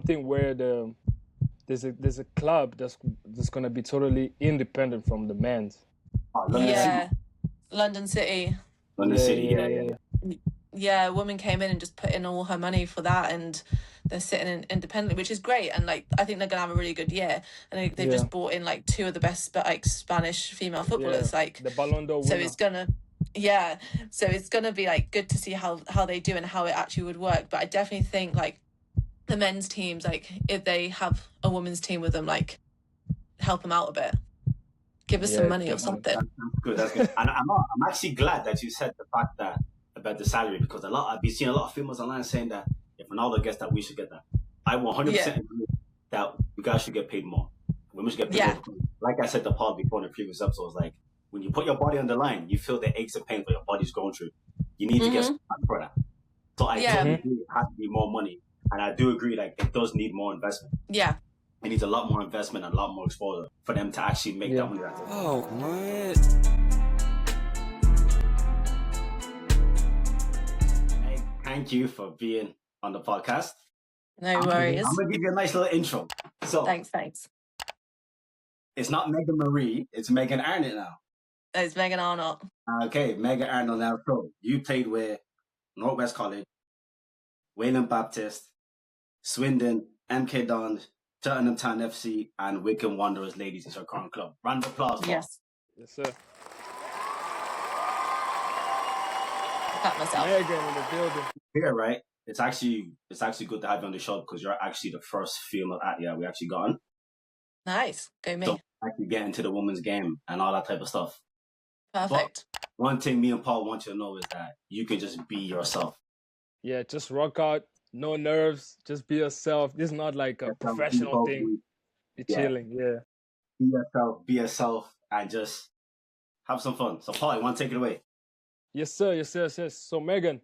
something where there's a club that's gonna be totally independent from the men's. London City. Yeah, London City. London City, yeah. Yeah, a woman came in and just put in all her money for that, and they're sitting in independently, which is great. And like, I think they're gonna have a really good year. And they've just brought in like two of the best like Spanish female footballers, like the Ballon d'Or winner. So it's gonna be like good to see how they do and how it actually would work. But I definitely think like the men's teams, like if they have a women's team with them, like help them out a bit, give us some money or something. That's good. And I'm actually glad that you said the fact that about the salary, because I've been seeing a lot of females online saying that if Ronaldo gets that, we should get that. I 100% agree that you guys should get paid more. Women should get paid more. Like I said to Paul before in the previous episodes, like when you put your body on the line, you feel the aches and pains that your body's going through. You need to get some for that. So I totally agree it has to be more money. And I do agree, like, it does need more investment. Yeah. It needs a lot more investment and a lot more exposure for them to actually make that money. Oh, what? Hey, thank you for being on the podcast. No worries. I'm going to give you a nice little intro. So Thanks. It's not Megan Marie, it's Megan Arnott now. It's Megan Arnott. Okay, Megan Arnott now. So you played with Northwest College, Wayland Baptist, Swindon, MK Dons, Cheltenham Town FC, and Wycombe Wanderers ladies in your current club. Round of applause. Yes. Yes, sir. Pat myself. Megan in the building. Here, right? It's actually good to have you on the show because you're actually the first female we actually got on. Nice. Go me. So actually get into the women's game and all that type of stuff. Perfect. But one thing me and Paul want you to know is that you can just be yourself. Yeah, just rock out. No nerves. Just be yourself. This is not like a professional thing. Be chilling. Be yourself, and just have some fun. So Paul, you want to take it away? Yes, sir. So Megan,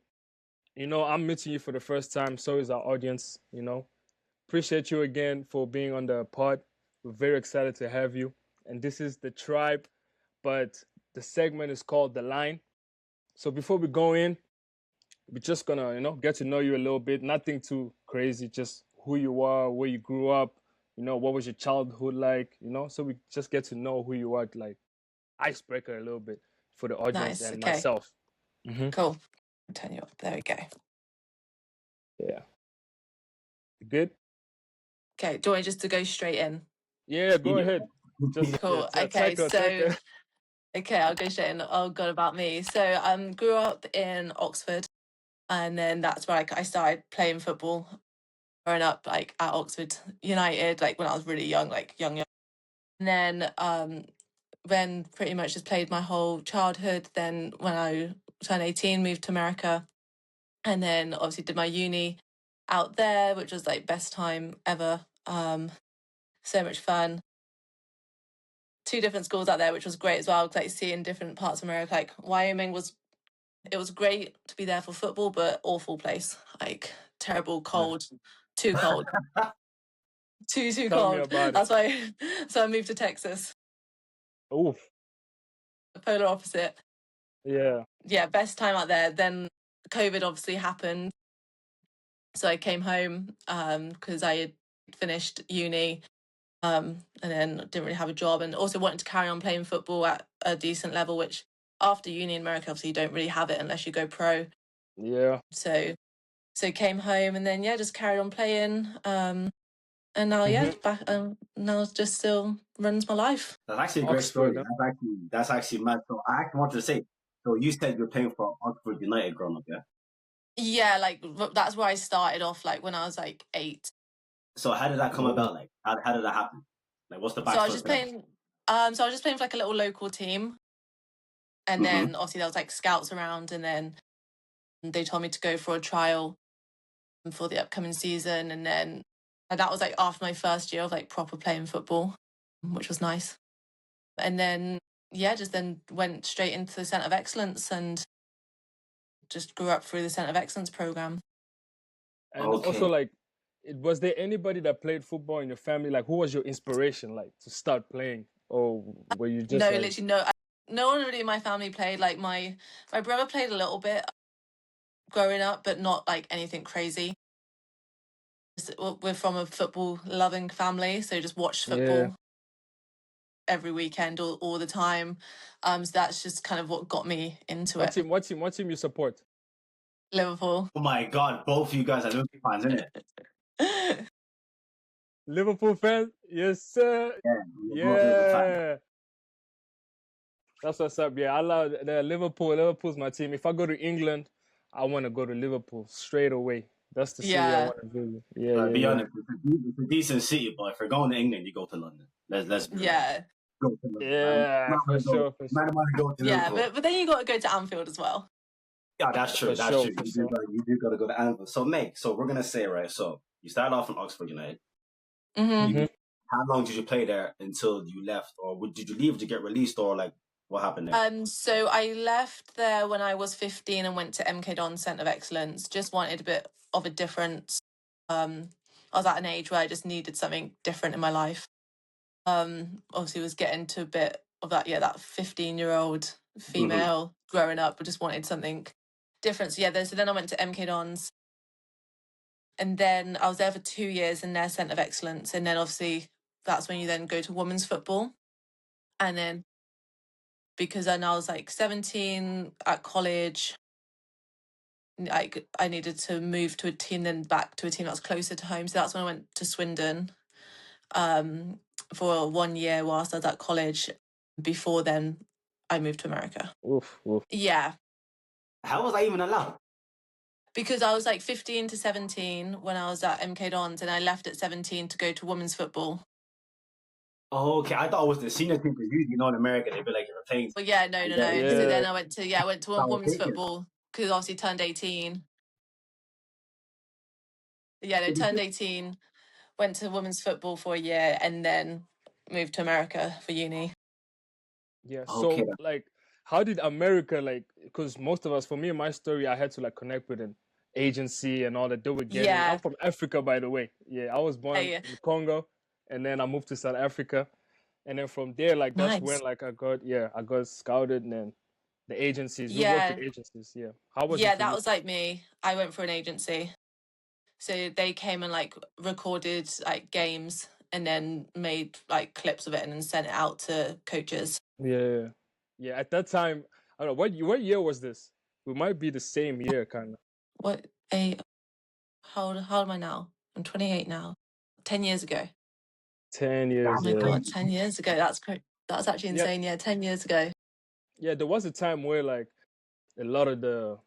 I'm meeting you for the first time. So is our audience. Appreciate you again for being on the pod. We're very excited to have you. And this is The Tribe, but the segment is called The Line. So before we go in, we're just gonna, get to know you a little bit. Nothing too crazy, just who you are, where you grew up, what was your childhood like, So we just get to know who you are, like icebreaker a little bit for the audience and myself. Mm-hmm. Cool. I'll turn you up. There we go. Yeah. You good? Okay. Do I just to go straight in? Yeah, go ahead. Just, cool. Okay, okay, I'll go straight in. Oh God, about me. So grew up in Oxford, and then that's where I started playing football. Growing up like at Oxford United, like when I was really young, like young. And then pretty much just played my whole childhood. Then when I turned 18, moved to America, and then obviously did my uni out there, which was like best time ever. So much fun. 2 different schools out there, which was great as well. Like seeing different parts of America. Like Wyoming was great to be there for football, but awful place. Like terrible, cold, too cold, too cold. That's why. So I moved to Texas. Oof. The polar opposite. Yeah. Yeah, best time out there. Then COVID obviously happened, so I came home because I had finished uni. And then didn't really have a job, and also wanted to carry on playing football at a decent level, which after uni in America, obviously you don't really have it unless you go pro. Yeah. So came home and then just carried on playing. And now back now it just still runs my life. That's actually a great story. That's actually mad. So I actually wanted to say, so you said you're playing for Oxford United growing up, yeah? Yeah, like that's where I started off, like when I was like 8. So how did that come about? Like, how did that happen? Like, what's the backstory? So I was just playing. So I was just playing for like a little local team, and then obviously there was like scouts around, and then they told me to go for a trial for the upcoming season, and that was like after my first year of like proper playing football, which was nice. And then just then went straight into the Centre of Excellence and just grew up through the Centre of Excellence program. And also, like, was there anybody that played football in your family? Like, who was your inspiration, like, to start playing? Or were you just literally no. No one really in my family played. Like, my brother played a little bit growing up, but not like anything crazy. we're from a football loving family, so just watch football every weekend all the time. So that's just kind of what got me into it. What team you support? Liverpool. Oh my God, both of you guys are Liverpool fans, isn't it? Liverpool fans? Yes, sir. Yeah. That's what's up. Yeah, I love the Liverpool. Liverpool's my team. If I go to England, I want to go to Liverpool straight away. That's the city I want to visit. Yeah, be honest, it's a decent city, but if you're going to England, you go to London. Let's be honest. Go to London. Yeah, for sure. Yeah, but then you got to go to Anfield as well. Yeah, that's true. That's true. You do got to go to Anfield. So, Meg, we're gonna say, right? So you started off in Oxford United. How long did you play there until you left, or did you leave to get released, or like what happened there? So I left there when I was 15 and went to MK Don Centre of Excellence. Just wanted a bit of a difference. I was at an age where I just needed something different in my life. Obviously was getting to a bit of that 15-year-old female growing up, but just wanted something different. So then I went to MK Dons, and then I was there for 2 years in their Centre of Excellence, and then obviously that's when you then go to women's football. And then because then I was like 17 at college, like I needed to move to a team, then back to a team that was closer to home. So that's when I went to Swindon for 1 year whilst I was at college. Before then, I moved to America. Oof. Yeah. How was I even allowed? Because I was like 15 to 17 when I was at MK Dons, and I left at 17 to go to women's football. Oh, okay. I thought it was the senior team, because usually, in America, they'd be like, you're playing. But no. Yeah. So then I went to women's football because obviously turned 18. Yeah, no, turned 18, went to women's football for a year, and then moved to America for uni. Yeah. So like, how did America because most of us, for me and my story, I had to like connect with an agency and all that. They were getting. I'm from Africa, by the way. Yeah, I was born in Congo, and then I moved to South Africa, and then from there, like that's when like I got scouted, and then the agencies. We worked with agencies. Yeah. How was it? Yeah, that was like me. I went for an agency, so they came and like recorded like games and then made like clips of it and then sent it out to coaches. Yeah. At that time, I don't know what year was this. We might be the same year, kind of. How old am I now? I'm 28 now. 10 years ago. 10 years. Oh my God, 10 years ago. That's great. That's actually insane. Yeah, 10 years ago. Yeah, there was a time where like a lot of the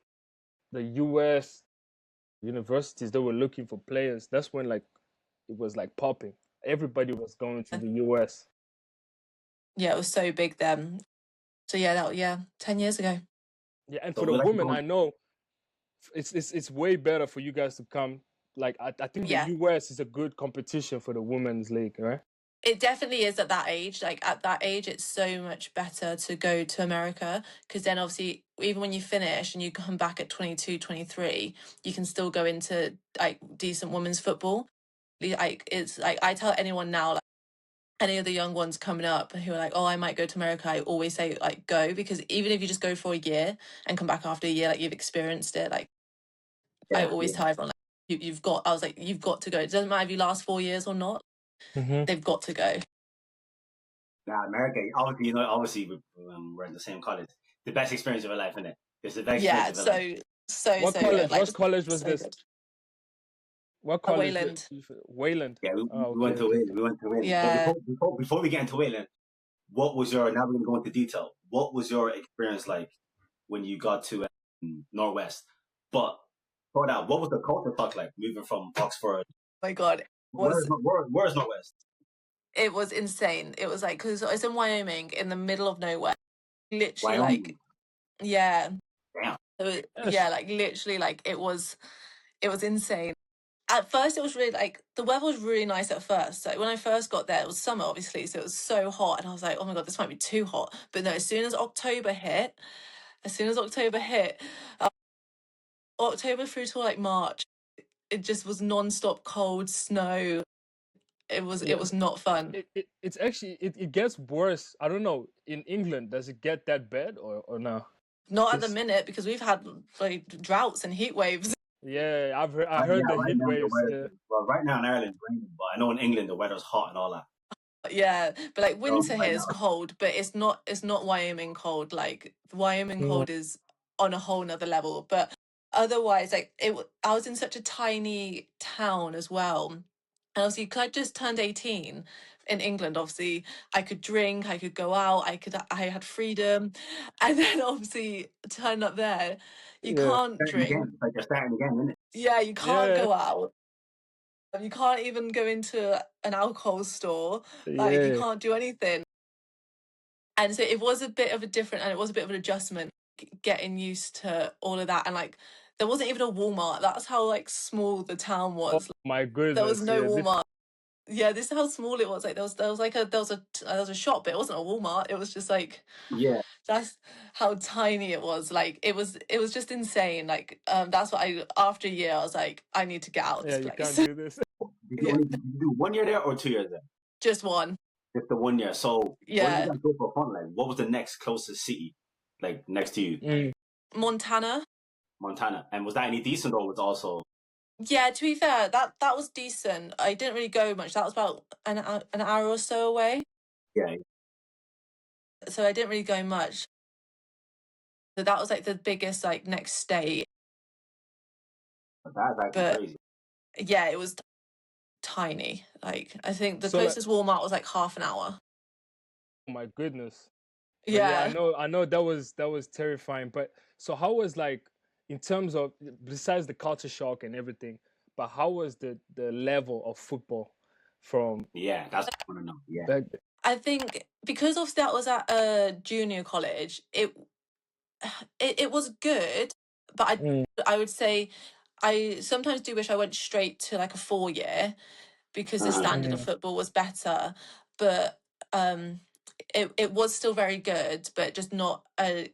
US universities, they were looking for players. That's when like it was like popping. Everybody was going to the US. Yeah, it was so big then. So 10 years ago. Yeah, and for the women, I know it's way better for you guys to come. Like I think the US is a good competition for the women's league, right? It definitely is at that age. Like at that age, it's so much better to go to America, because then obviously even when you finish and you come back at 22, 23, you can still go into like decent women's football. Like it's like I tell anyone now, like any of the young ones coming up who are like, oh, I might go to America, I always say like go, because even if you just go for a year and come back after a year, like you've experienced it. Like I always tell everyone, like you've got to go. It doesn't matter if you last 4 years or not. They've got to go. Now, America, obviously we're in the same college. The best experience of your life, isn't it? It's the best experience of your life. What college? Good. Like, what college was this? Good. What college? Wayland. Wayland. Yeah, we went to Wayland. We went to Wayland. Yeah. So before we get into Wayland, now we're going to go into detail. What was your experience like when you got to Northwest? But for that, what was the culture talk like moving from Oxford? Oh my God. Where's Northwest? It was insane. It was like, because it's in Wyoming, in the middle of nowhere. Literally, Wyoming. like, yeah. Damn. Yeah, like literally, like it was insane. At first, it was really like the weather was really nice at first. So when I first got there, it was summer, obviously, so it was so hot, and I was like, oh my God, this might be too hot. But no, as soon as October hit, October through to like March, it just was non-stop cold, snow. It was not fun. It's actually it gets worse. I don't know. In England, does it get that bad or no? Not at the minute, because we've had like droughts and heat waves. Yeah, I Right, heard yeah, the right heat now the waves. weather. Well, right now in Ireland, it's raining, but I know in England the weather's hot and all that. Yeah, but like winter Right here is now. cold, but it's not Wyoming cold. Like Wyoming Mm, cold is on a whole nother level. But otherwise, like I was in such a tiny town as well. And obviously, because I just turned 18 in England, obviously I could drink, I could go out, I had freedom. And then obviously turn up there, you yeah, can't Starting drink. again. It's like you're starting again, isn't it? Yeah, you can't yeah, go out. You can't even go into an alcohol store. Like you yeah. can't do anything. And so it was a bit of a different, and it was a bit of an adjustment getting used to all of that. And like there wasn't even a Walmart. That's how like small the town Oh was. my There was goodness. no Yeah, this. Walmart. Yeah, this is how small it was. Like there was a shop, but it wasn't a Walmart. It was just like Yeah, that's how tiny it was. Like it was just insane. Like that's what I after a year I was like, I need to get out of Yeah, this you can't place. do this. did you do 1 year there or 2 years there? Just one. Just the 1 year. So where did you Yeah. guys go for fun? Like, what was the next closest city, like next to you? Mm. Montana. Montana. And was that any decent or was also? Yeah, to be fair, that was decent. I didn't really go much. That was about an hour or so away. Yeah, So I didn't really go much. So that was like the biggest like next state. that's actually But crazy. yeah, it was tiny. Like I think the So like, closest Walmart was like half an hour. oh my goodness. But yeah, Yeah. I know that was terrifying. But so how was like in terms of besides the culture shock and everything, but how was the level of football from Yeah, that's what I want to know. Yeah. back I think because of that was at a junior college, it was good, but then? I would say I sometimes do wish I went straight to like a 4 year because the Uh-huh. standard of football was better. But um it was still very good, but just not I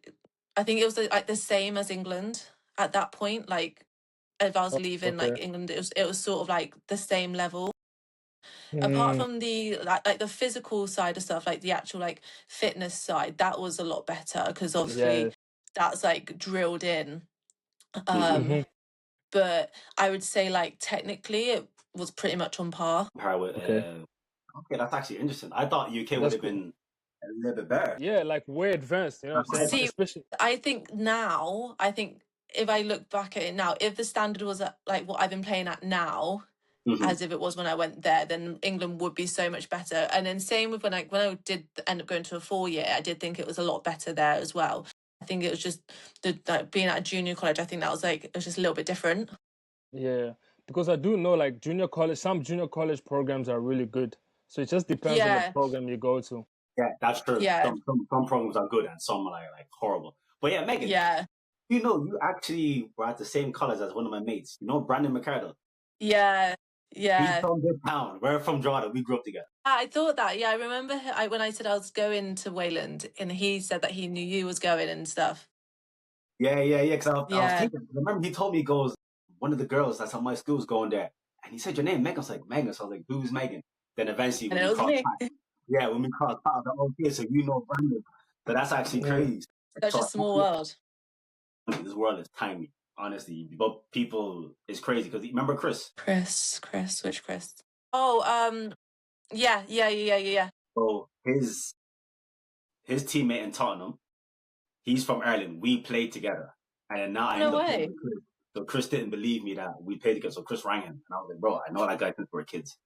think it was like the same as England at that point. Like if I was Oh, leaving okay. like England, it was sort of like the same level. Apart Mm, from the like the physical side of stuff, like the actual like fitness side, that was a lot better because yeah. obviously that's like drilled in. Mm-hmm. Um, but I would say like technically it was pretty much on par. Okay. Okay, that's actually interesting. I thought UK would That's have cool. been a little bit better. Yeah, like way advanced, you know what I'm saying? See, Especially I think if I look back at it now, if the standard was at like what I've been playing at now, Mm-hmm. as if it was when I went there, then England would be so much better. And then same with when I did end up going to a 4 year, I did think it was a lot better there as well. I think it was just like being at a junior college. I think that was like it was just a little bit different. yeah. Because I do know like some junior college programs are really good. So it just depends on the Yeah, program you go to. Yeah, that's true. yeah, Some programs are good and some are like horrible. But yeah, Megan, yeah, you know, you actually were at the same college as one of my mates. You know, Brandon McCardle. yeah, He's yeah. from this town. We're from Jordan. We grew up together. I thought that. Yeah, I remember when I said I was going to Wayland, and he said that he knew you was going and stuff. Yeah. Because I was Yeah, thinking. I remember he told me, he goes, one of the girls that's at my school's going there, and he said your name, Megan. I was like, Megan. So I was like, who's Megan? Then eventually and when it we was crossed me. paths, yeah, when we crossed paths, I was like, okay, so you know Brandon. So that's actually Mm. crazy. Such a So small world. this world is tiny, honestly. But people is crazy because remember Chris. Which Chris? Oh, yeah. So his teammate in Tottenham, he's from Ireland. We played together, and then now I No ended up playing way. with Chris. So Chris didn't believe me that we played together. So Chris rang him, and I was like, "Bro, I know that guy since we're kids."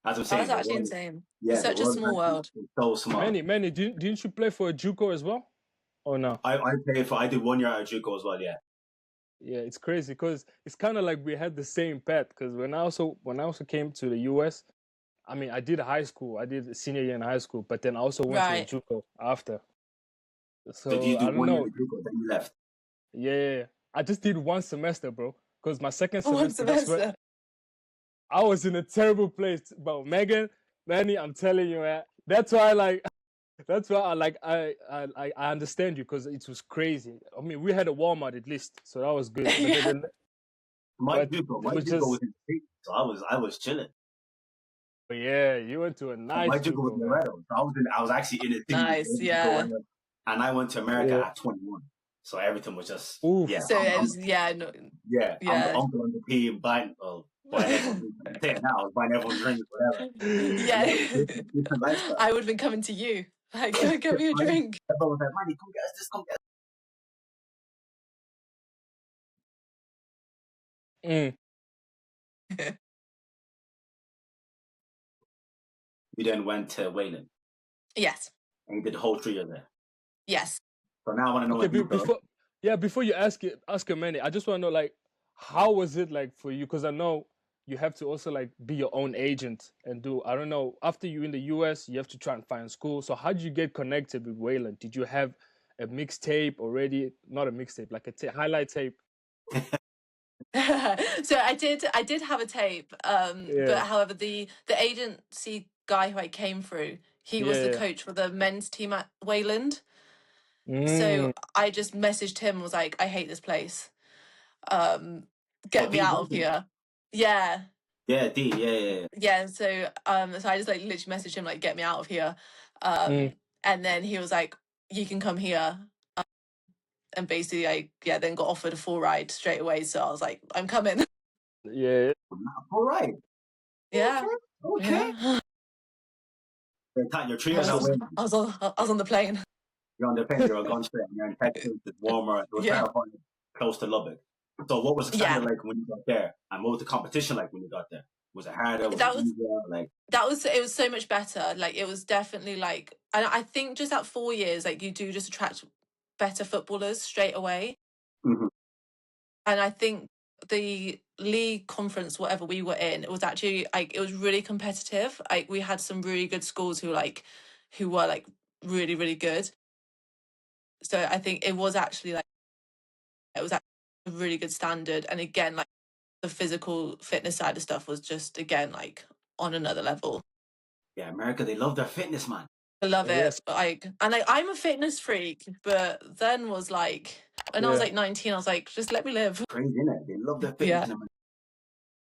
That's what I'm saying. That's The actually world, insane. yeah, It's the such a world is small actually world. so small. Manny, didn't you play for a JUCO as well? Or no? I did 1 year at JUCO as well. Yeah. Yeah, it's crazy because it's kind of like we had the same path. Because when I also came to the US, I mean, I did high school. I did a senior year in high school, but then I also went to a Right. JUCO after. So did you So I do don't 1 year know. at JUCO, then you left? Yeah, I just did one semester, bro. Because my second One semester, that's where semester. I was in a terrible place. But Megan, Manny, I'm telling you, man, that's why I understand you because it was crazy. I mean, we had a Walmart at least, so that was good. But Yeah. then, My but JUCO it was was just in the States, so I was chilling. but yeah, you went to a My nice JUCO was JUCO, in man. Laredo, so I was actually in the city, Nice, yeah. and I went to America Yeah. at 21. So everything was just Oof. So it was I'm the uncle on the team buying everyone. Now I was buying everyone drinks, whatever. Yeah. Different lifestyle. I would have been coming to you. Like, go get me a drink. Everyone was like, "Manny, come get us this, come get us." You then went to Wayland. Yes. And you did the whole 3 years there. Yes. So now I want to know before you ask her, Manny, I just want to know, like, how was it like for you? Because I know you have to also like be your own agent and do, I don't know, after you in the US, you have to try and find school. So how did you get connected with Wayland? Did you have a mixtape already? Not a mixtape, like a highlight tape. So I did have a tape, but however the agency guy who I came through, he was the coach for the men's team at Wayland. So I just messaged him and was like, I hate this place, get me out of here. Yeah, so I just like literally messaged him like, get me out of here, and then he was like, you can come here. And basically, I then got offered a full ride straight away. So I was like, I'm coming. Yeah. All right. Yeah. Okay. Yeah. Your trio is not winning. I was on the plane. You're on the plane. You're on Gunstreet. You're in Texas. It's warmer. It was very fun, close to Lubbock. So what was the standard like when you got there? And what was the competition like when you got there? Was it harder? It was so much better. Like, it was definitely like, and I think just at 4 years, like, you do just attract better footballers straight away. Mm-hmm. And I think the league conference, whatever we were in, it was actually like, it was really competitive. Like, we had some really good schools who were like really, really good. So I think it was actually like, it was actually a really good standard. And again, like, the physical fitness side of stuff was just, again, like, on another level. Yeah, America, they love their fitness, man. I love it. Like, and like, I'm a fitness freak, but then was like, when I was like 19, I was like, just let me live. Crazy, isn't it? They love their fitness. Yeah.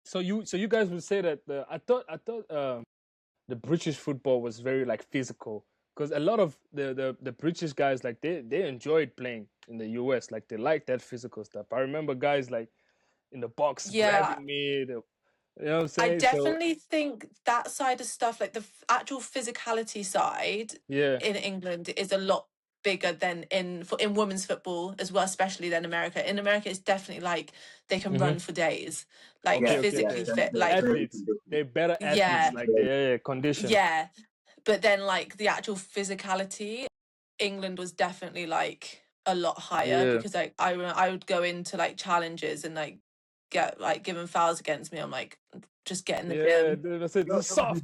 So you guys would say that I thought the British football was very like physical, because a lot of the British guys, like, they enjoyed playing in the US, like they liked that physical stuff. I remember guys like in the box grabbing me. You know what I'm saying? I definitely think that side of stuff, like the actual physicality side, in England is a lot bigger than in women's football as well, especially than America. In America, it's definitely like they can run for days, like physically fit, like athletes. They're better athletes, like they're conditioned. Yeah, but then like the actual physicality, England was definitely like a lot higher, because like I would go into like challenges and like get like given fouls against me. I'm like, just get in the gym. It's soft,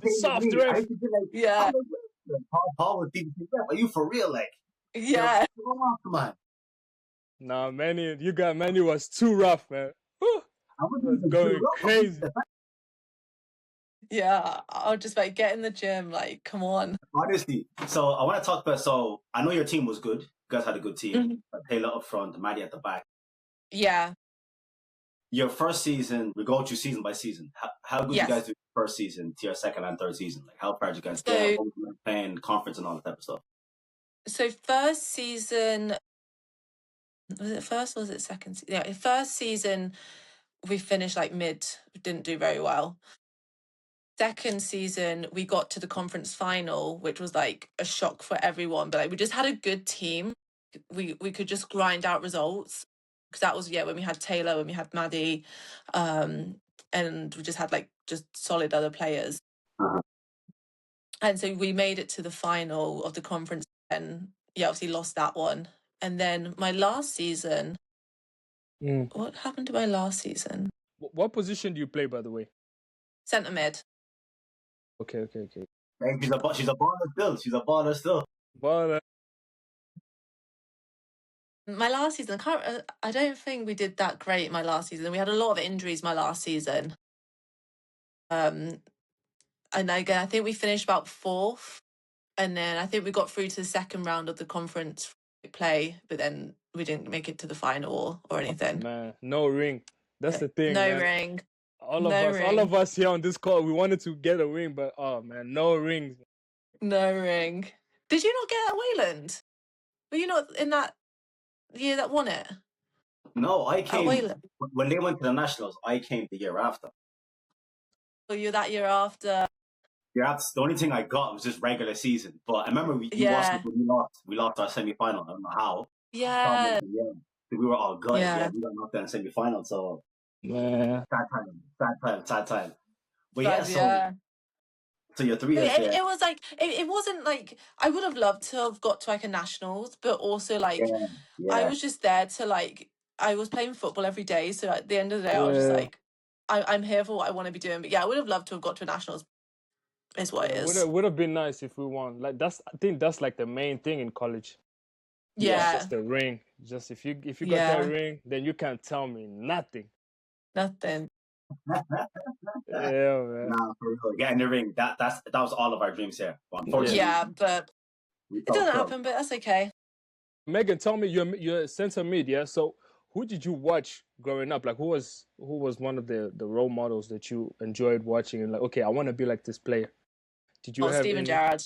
right? Yeah. Paul was thinking, are you for real? Like, yeah. Come on. Nah, Manny was too rough, man. I was going crazy. Yeah, I'll just like get in the gym, like, come on. Honestly, so I want to talk about, so I know your team was good. You guys had a good team. Taylor up front, Maddie at the back. Yeah. Your first season, we go through season by season. How good you guys do first season to your second and third season? Like, how far did you guys get? Playing conference and all that type of stuff. So first season, was it first or was it second? Yeah, first season we finished like mid. We didn't do very well. Second season we got to the conference final, which was like a shock for everyone. But like, we just had a good team. We could just grind out results. Because that was, when we had Taylor, when we had Maddie, and we just had like just solid other players. And so we made it to the final of the conference, and obviously lost that one. And then my last season, what happened to my last season? What position do you play, by the way? Centre mid. Okay. She's a baller still. Baller. My last season, I don't think we did that great my last season. We had a lot of injuries my last season. And again, I think we finished about 4th. And then I think we got through to the second round of the conference play, but then we didn't make it to the final or anything. Man, no ring. That's the thing. No man. ring. All of us here on this call, we wanted to get a ring, but oh man, no rings. No ring. Did you not get a Wayland? Were you not in that the year that won it? No, I came Oiler. when they went to the Nationals. I came the year after. Or you that year after? Yeah, that's the only thing I got was just regular season. But I remember you watched it when we lost. We lost our semi-final. I don't know how. Yeah. We were all good. Yeah. We got knocked out in semi-final. So Man. sad time. But But, so your 3 years there. It was like it wasn't like I would have loved to have got to like a nationals, but also like I was just there to like I was playing football every day. So at the end of the day, I was just like I'm here for what I want to be doing. But yeah, I would have loved to have got to a nationals. Is what it is. Would have been nice if we won. Like I think that's like the main thing in college. Yeah. Just the ring. Just if you got that ring, then you can't tell me nothing. Nothing. Yeah, man. Nah, for real. Getting the ring. That was all of our dreams here. Unfortunately. Yeah, but it doesn't happen, but that's okay. Megan, tell me you're center mid, yeah? So who did you watch growing up? Like who was one of the role models that you enjoyed watching and like, okay, I want to be like this player? Did you have Steven Gerrard?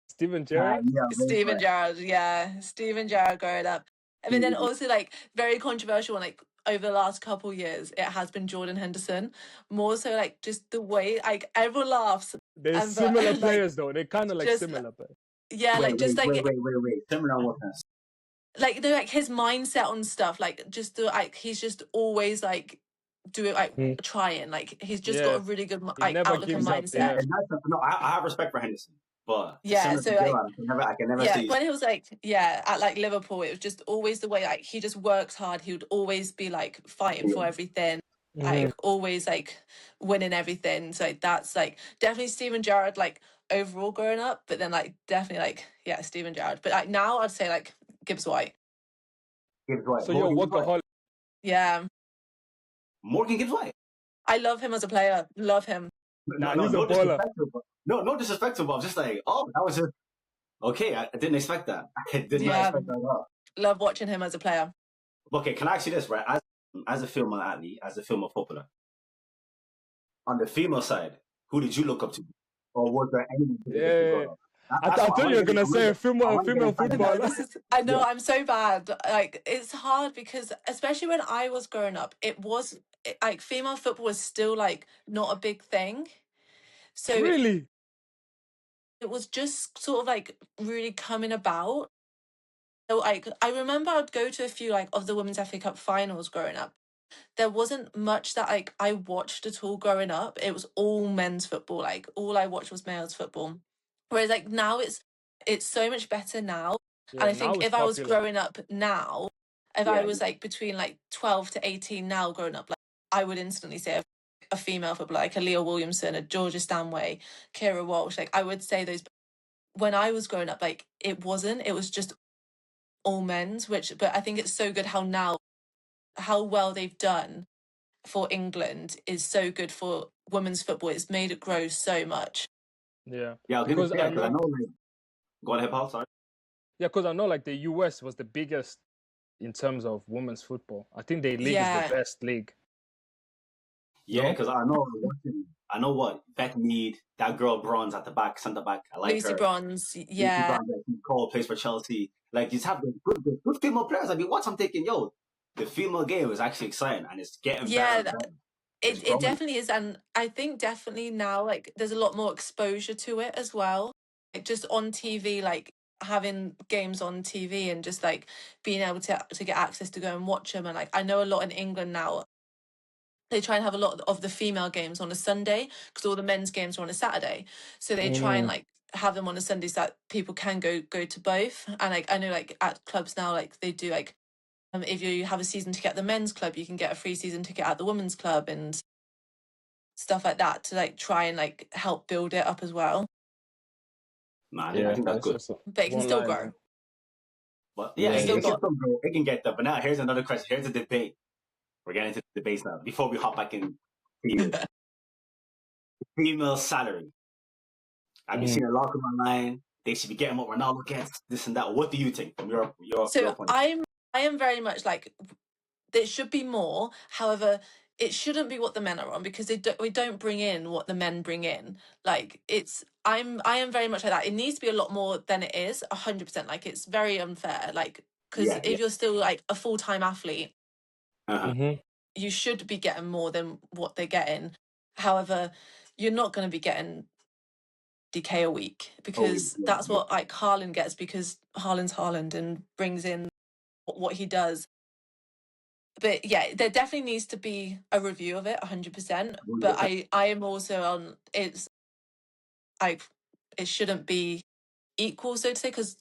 Steven Gerrard? Steven Gerrard, yeah. Steven Gerrard growing up. I mean, then also like very controversial, like over the last couple years, it has been Jordan Henderson. More so like just the way like everyone laughs. They're similar players though. They're kind of like similar players. Yeah, wait. Similar what? Like like his mindset on stuff, like just like he's just always like doing like trying, like he's just got a really good like outlook and mindset. No, I have respect for Henderson, but so like I can never see. When it was like at like Liverpool, it was just always the way like he just works hard. He would always be like fighting for everything, like always like winning everything. So like, that's like definitely Steven Gerrard like overall growing up, but then like definitely like Steven Gerrard. But like now I'd say like Gibbs White. So you're workaholic. Yeah. Morgan Gibbs White. I love him as a player. Love him. Nah, he's a baller. No disrespect to him, but I'm just like, oh, that was just okay. I didn't expect that. I did not expect that at all. Love watching him as a player. Okay, can I ask you this, right? As a female athlete, as a female footballer, on the female side, who did you look up to? Or was there anyone? I thought you were gonna say a female footballer. I know, I'm so bad. Like it's hard because especially when I was growing up, like female football was still like not a big thing. So really, it was just sort of like really coming about. So like I remember I'd go to a few like of the Women's FA Cup finals growing up. There wasn't much that like I watched at all growing up. It was all men's football. Like all I watched was males football. Whereas like now it's so much better now. And I think if I was growing up now, if I was like between like 12 to 18 now growing up, like I would instantly say a female footballer, like a Leah Williamson, a Georgia Stanway, Kira Walsh. Like I would say those. When I was growing up, like it was just all men's, but I think it's so good how well they've done for England is so good for women's football. It's made it grow so much. Yeah, because I know like, go ahead, Paul, sorry. Yeah, because I know like the US was the biggest in terms of women's football. I think their league is the best league. Yeah, because I know what Beth Mead, that girl Bronze at the back, centre back. I like Lucy her. Bronze, Lucy Bronze, Cole plays for Chelsea. Like you have good female players. I mean, once I'm thinking, the female game is actually exciting and it's getting better. It definitely is, and I think definitely now like there's a lot more exposure to it as well. Like just on TV, like having games on TV and just like being able to get access to go and watch them. And like I know a lot in England now, they try and have a lot of the female games on a Sunday because all the men's games are on a Saturday. So they try and like have them on a Sunday so that people can go to both. And like I know like at clubs now, like they do like if you have a season ticket at the men's club, you can get a free season ticket at the women's club and stuff like that to like try and like help build it up as well. I think that's good. But it can still grow. But it can get there. But now here's another question. Here's a debate. We're getting into the debates now. Before we hop back in, female salary. Have you seen a locker online? They should be getting what Ronaldo gets. This and that. What do you think from your point? I am very much like there should be more. However, it shouldn't be what the men are on because we don't bring in what the men bring in. Like I am very much like that. It needs to be a lot more than it is. 100%. Like it's very unfair. Like because if you're still like a full-time athlete, Mm-hmm. you should be getting more than what they're getting. However, you're not going to be getting DK a week, because that's what like Haaland gets, because Haaland's Haaland and brings in what he does. But yeah, there definitely needs to be a review of it, 100%. But I am also on, it's like, it shouldn't be equal, so to say, because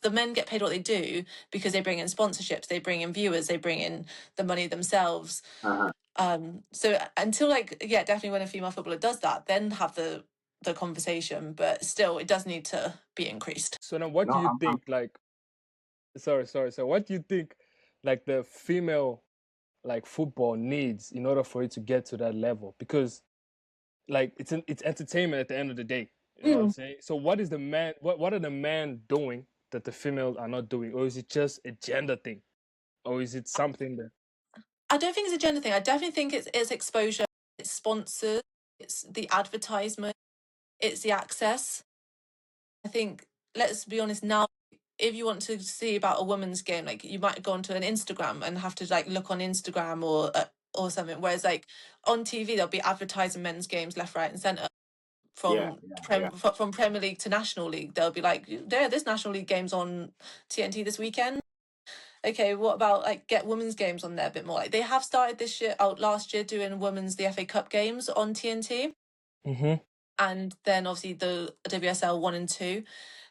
the men get paid what they do because they bring in sponsorships, they bring in viewers, they bring in the money themselves. So until like, yeah, definitely when a female footballer does that, then have the conversation, but still it does need to be increased. So then what do you think, like, sorry, so what do you think like the female like football needs in order for it to get to that level? Because like it's entertainment at the end of the day, you know what I'm saying? So what is the man, what are the men doing that the females are not doing? Or is it just a gender thing, or is it something that... I don't think it's a gender thing. I definitely think it's exposure, it's sponsors, it's the advertisement, it's the access. I think, let's be honest now, if you want to see about a women's game, like you might go onto an Instagram and have to like look on Instagram or something. Whereas like on TV, they'll be advertising men's games left, right, and centre. From Premier League to National League, they'll be like, "There, this National League game's on TNT this weekend." Okay, what about like get women's games on there a bit more? Like they have started last year doing the FA Cup games on TNT. And then obviously the WSL 1 and 2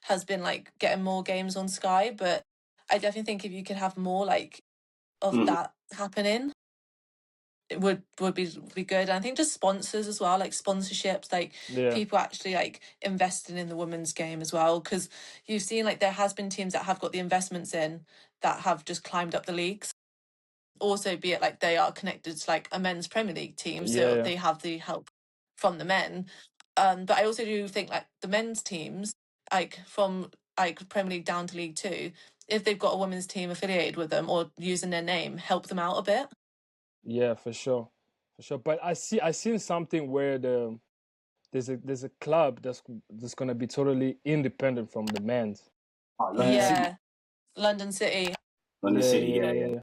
has been like getting more games on Sky, but I definitely think if you could have more like of that happening, it would be good. And I think just sponsors as well, like sponsorships, like people actually like investing in the women's game as well, because you've seen like there has been teams that have got the investments in that have just climbed up the leagues. Also, be it like they are connected to like a men's Premier League team, so they have the help from the men. But I also do think like the men's teams, like from like Premier League down to League 2, if they've got a women's team affiliated with them or using their name, help them out a bit. Yeah, for sure. But I seen something where there's a club that's gonna be totally independent from the men's. London City. London City,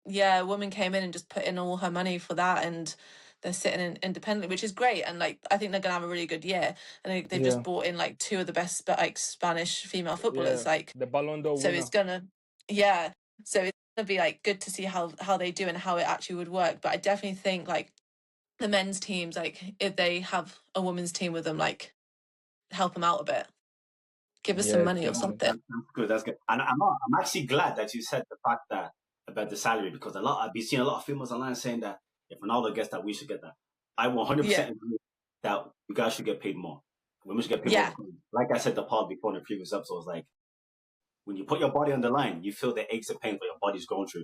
yeah. A woman came in and just put in all her money for that, and they're sitting in independently, which is great. And like I think they're gonna have a really good year. And they've just brought in like two of the best like Spanish female footballers, like the Ballon d'Or so winner. it's gonna so it's gonna be like good to see how they do and how it actually would work. But I definitely think like the men's teams, like if they have a women's team with them, like help them out a bit, give us some money or something. That's good. And I'm actually glad that you said the fact that about the salary, because I've been seeing a lot of females online saying that if Ronaldo gets that, we should get that. I 100% agree that you guys should get paid more. Women should get paid more. Like I said the part before in the previous episodes, like when you put your body on the line, you feel the aches and pains that your body's going through.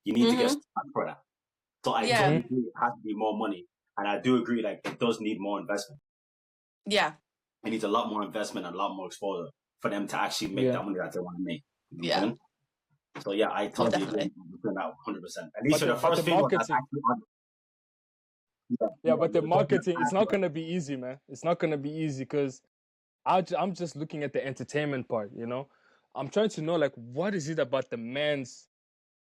You need to get stuck for that. So I totally agree it has to be more money. And I do agree, like, it does need more investment. Yeah. It needs a lot more investment and a lot more exposure for them to actually make that money that they want to make. You know what I mean? So yeah, I totally agree with that 100%. At least for the first female that's actually on. But the marketing, it's not gonna be easy, man. It's not gonna be easy because I'm just looking at the entertainment part, you know. I'm trying to know like what is it about the men's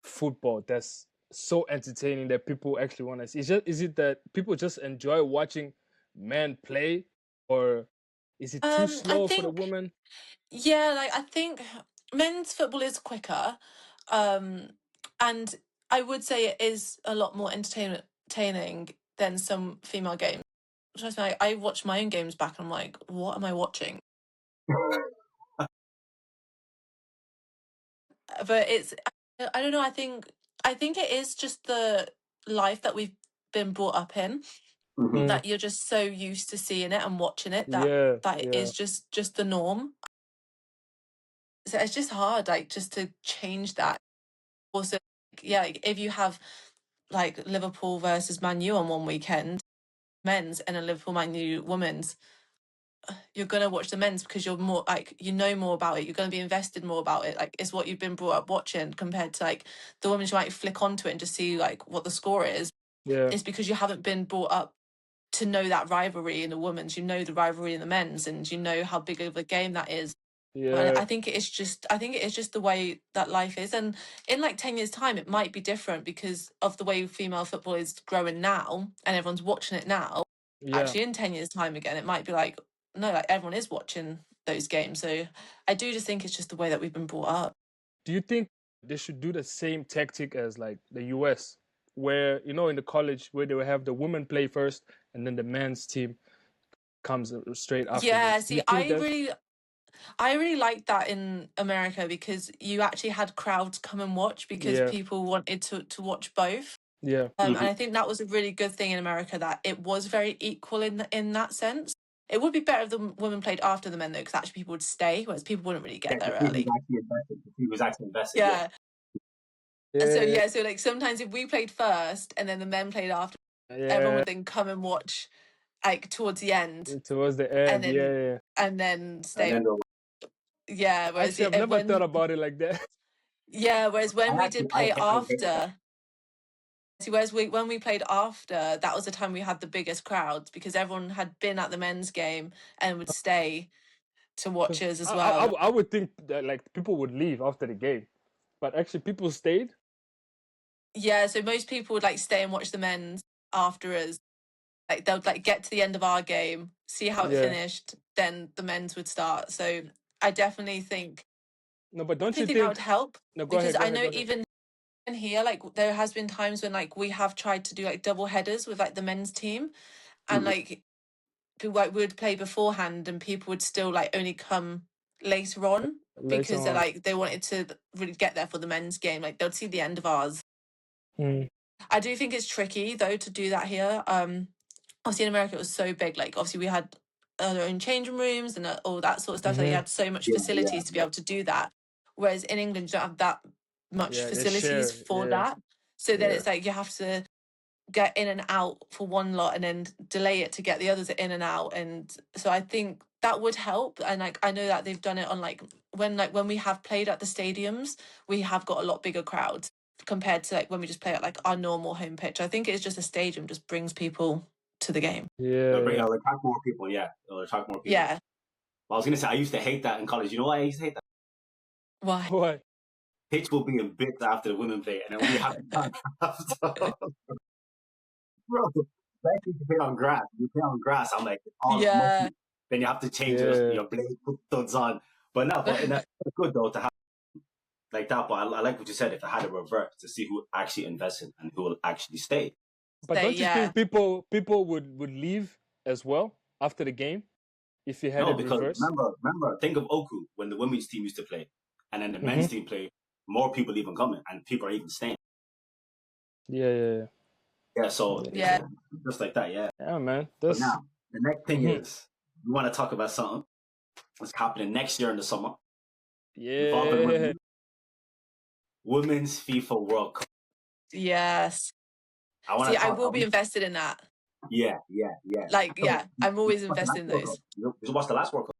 football that's so entertaining that people actually want to see? Is it that people just enjoy watching men play, or is it too slow for the women? Yeah, like I think men's football is quicker, and I would say it is a lot more entertaining than some female games. Trust me, I watch my own games back and I'm like, what am I watching? But I don't know, I think it is just the life that we've been brought up in, that you're just so used to seeing it and watching it that it is just the norm. So it's just hard, like, just to change that. Also, like, if you have like Liverpool versus Man U on one weekend, men's, and a Liverpool Man U women's, you're gonna watch the men's because you're more like, you know more about it, you're gonna be invested more about it, like it's what you've been brought up watching, compared to like the women who might flick onto it and just see like what the score is. It's because you haven't been brought up to know that rivalry in the women's, you know the rivalry in the men's, and you know how big of a game that is. Yeah. I think it is just the way that life is, and in like 10 years' time, it might be different because of the way female football is growing now, and everyone's watching it now. Yeah. Actually, in 10 years' time, again, it might be like, no, like everyone is watching those games. So I do just think it's just the way that we've been brought up. Do you think they should do the same tactic as like the US, where you know in the college where they will have the women play first and then the men's team comes straight after? Yeah, Do you see, think I really liked that in America because you actually had crowds come and watch because Yeah. people wanted to watch both. Yeah. And I think that was a really good thing in America, that it was very equal in that sense. It would be better if the women played after the men though, because actually people would stay, whereas people wouldn't really get there early. He was actually invested. Yeah. Yeah. So like sometimes if we played first and then the men played after, Yeah. everyone would then come and watch like towards the end, Towards the end, and then yeah. and then stay. And then Yeah, whereas Actually, I've never thought about it like that. Yeah, whereas when we did play after, when we played after, that was the time we had the biggest crowds because everyone had been at the men's game and would stay to watch us as well. I would think that like people would leave after the game, but actually people stayed. Yeah, so most people would like stay and watch the men's after us. Like they'll like get to the end of our game, see how it finished, then the men's would start. So I definitely think. No, but don't you think that would help? No, go ahead. Because I know even in here, like there has been times when like we have tried to do like double headers with like the men's team, and like people like would play beforehand, and people would still like only come later on because they're like they wanted to really get there for the men's game. Like they'll see the end of ours. I do think it's tricky though to do that here. Obviously in America it was so big. Like obviously we had our own changing rooms and all that sort of stuff. So you had so much facilities to be able to do that. Whereas in England you don't have that much facilities for that. So then it's like you have to get in and out for one lot and then delay it to get the others in and out. And so I think that would help. And like I know that they've done it on like when we have played at the stadiums, we have got a lot bigger crowds compared to like when we just play at like our normal home pitch. I think it's just a stadium just brings people to the game. They'll attract more people. Yeah, they'll attract more people. Yeah. Well, I was gonna say I used to hate that in college. You know why I used to hate that? Why? Why? Pitch will be in bits after the women play, and then we have to bro, especially to play on grass. You play on grass, I'm like, then you have to change your blade, put studs on. But no, it's good though to have like that. But I like what you said. If I had a reverse to see who actually invested and who will actually stay. But don't you think people would leave as well after the game if you had it reversed? Remember, think of Oku when the women's team used to play, and then the men's team play. More people even coming, and people are even staying. Yeah. So just like that. Yeah, man. But now the next thing is we want to talk about something that's happening next year in the summer. Yeah. Women's FIFA World Cup. Yes. I will be invested in that. Yeah. Like, I'm always invested in those. Did you watch the last World Cup?